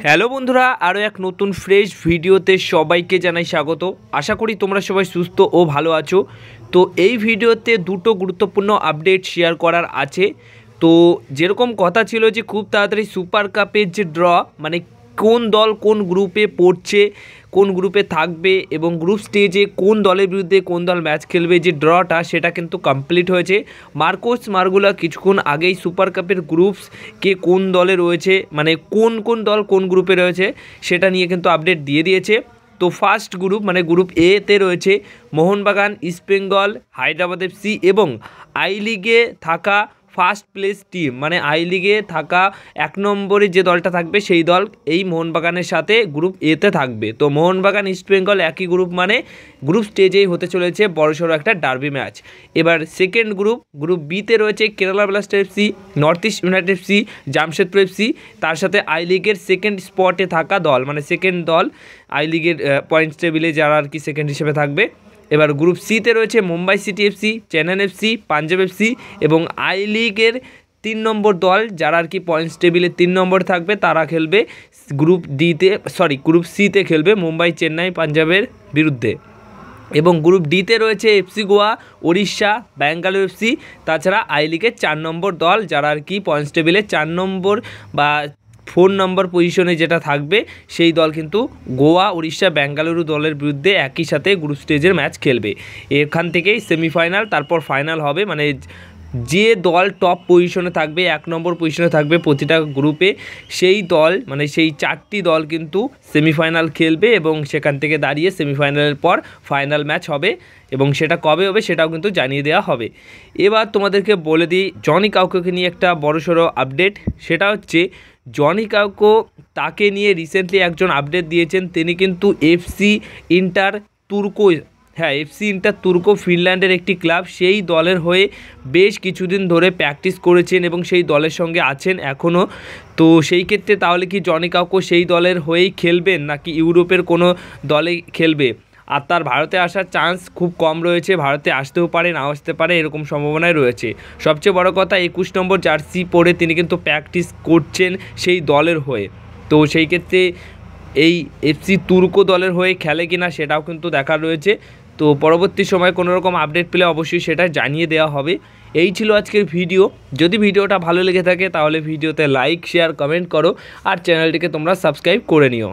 Hello বন্ধুরা, আরও এক নতুন ফ্রেশ ভিডিওতে সবাইকে জানাই স্বাগত। আশা করি তোমরা সবাই সুস্থ ও ভালো আছো। তো এই ভিডিওতে দুটো গুরুত্বপূর্ণ আপডেট শেয়ার করার আছে। তো যেরকম কথা ছিল যে খুব তাড়াতাড়ি সুপার কাপের যে ড্র, মানে কোন দল কোন গ্রুপে পড়ছে, কোন গ্রুপে থাকবে এবং গ্রুপ স্টেজে কোন দলের বিরুদ্ধে কোন দল ম্যাচ খেলবে, যে ড্রটা সেটা কিন্তু কমপ্লিট হয়েছে। মার্কোস মার্গুলা কিছুক্ষণ আগেই সুপার কাপের গ্রুপস কে কোন দলে রয়েছে, মানে কোন কোন দল কোন গ্রুপে রয়েছে সেটা নিয়ে কিন্তু আপডেট দিয়ে দিয়েছে। তো ফার্স্ট গ্রুপ মানে গ্রুপ এতে রয়েছে মোহনবাগান, ইস্টবেঙ্গল, হায়দ্রাবাদ এফসি এবং আই লিগে থাকা ফার্স্ট প্লেস টিম, মানে আই লিগে থাকা এক নম্বরে যে দলটা থাকবে সেই দল এই মোহনবাগানের সাথে গ্রুপ এতে থাকবে। তো মোহনবাগান ইস্টবেঙ্গল একই গ্রুপ, মানে গ্রুপ স্টেজেই হতে চলেছে বড়সড় একটা ডার্বি ম্যাচ। এবার সেকেন্ড গ্রুপ বিতে রয়েছে Kerala blaster FC, north east United FC, Jamshedpur FC, তার সাথে আই লিগের সেকেন্ড স্পটে থাকা দল, মানে সেকেন্ড দল আই লিগের পয়েন্টস টেবিলে যারা আর কি সেকেন্ড হিসেবে থাকবে। এবার গ্রুপ সিতে রয়েছে Mumbai city FC, Chennai FC, Punjab FC এবং আই লিগের 3 নম্বর দল যারা আর কি পয়েন্টস টেবিলে 3 নম্বর থাকবে তারা খেলবে গ্রুপ সিতে খেলবে মুম্বাই, চেন্নাই, পাঞ্জাবের বিরুদ্ধে। এবং গ্রুপ ডিতে রয়েছে এফসি গোয়া, ওড়িশা, ব্যাঙ্গালোর এফসি, তাছাড়া আই লিগের 4 নম্বর দল যারা আর কি পয়েন্টস টেবিলে 4 নম্বর বা 4 নম্বর পজিশনে যেটা থাকবে সেই দল কিন্তু গোয়া, উড়িষ্যা, বেঙ্গালুরু দলের বিরুদ্ধে একই সাথে গ্রুপ স্টেজের ম্যাচ খেলবে। এখান থেকেই সেমিফাইনাল, তারপর ফাইনাল হবে। মানে যে দল টপ পজিশনে থাকবে, 1 নম্বর পজিশনে থাকবে প্রতিটা গ্রুপে, সেই দল মানে সেই 4টি দল কিন্তু সেমিফাইনাল খেলবে এবং সেখান থেকে দাঁড়িয়ে সেমিফাইনালের পর ফাইনাল ম্যাচ হবে এবং সেটা কবে হবে সেটাও কিন্তু জানিয়ে দেওয়া হবে। এবার তোমাদেরকে বলে দিই জনি কাউকে নিয়ে একটা বড়সড় আপডেট, সেটা হচ্ছে জনি কাউকো, তাকে নিয়ে রিসেন্টলি একজন আপডেট দিয়েছেন। তিনি কিন্তু এফসি ইন্টার তুর্কো ফিনল্যান্ডের একটি ক্লাব, সেই দলের হয়ে বেশ কিছুদিন ধরে প্র্যাকটিস করেছেন এবং সেই দলের সঙ্গে আছেন এখনও। তো সেই ক্ষেত্রে তাহলে কি জনি কাউকো সেই দলের হয়েই খেলবেন নাকি ইউরোপের কোনো দলে খেলবে? আর তার ভারতে আসার চান্স খুব কম রয়েছে, ভারতে আসতেও পারে নাও আসতে পারে, এরকম সম্ভাবনায় রয়েছে। সবচেয়ে বড় কথা 21 নম্বর জার্সি পরে তিনি কিন্তু প্র্যাকটিস করছেন সেই দলের হয়ে। তো সেই ক্ষেত্রে এই এফসি তুর্কো দলের হয়ে খেলে কিনা সেটাও কিন্তু দেখার রয়েছে। তো পরবর্তী সময় কোনো রকম আপডেট পেলে অবশ্যই সেটা জানিয়ে দেওয়া হবে। এই ছিল আজকের ভিডিও। যদি ভিডিওটা ভালো লেগে থাকে তাহলে ভিডিওতে লাইক, শেয়ার, কমেন্ট করো আর চ্যানেলটিকে তোমরা সাবস্ক্রাইব করে নিও।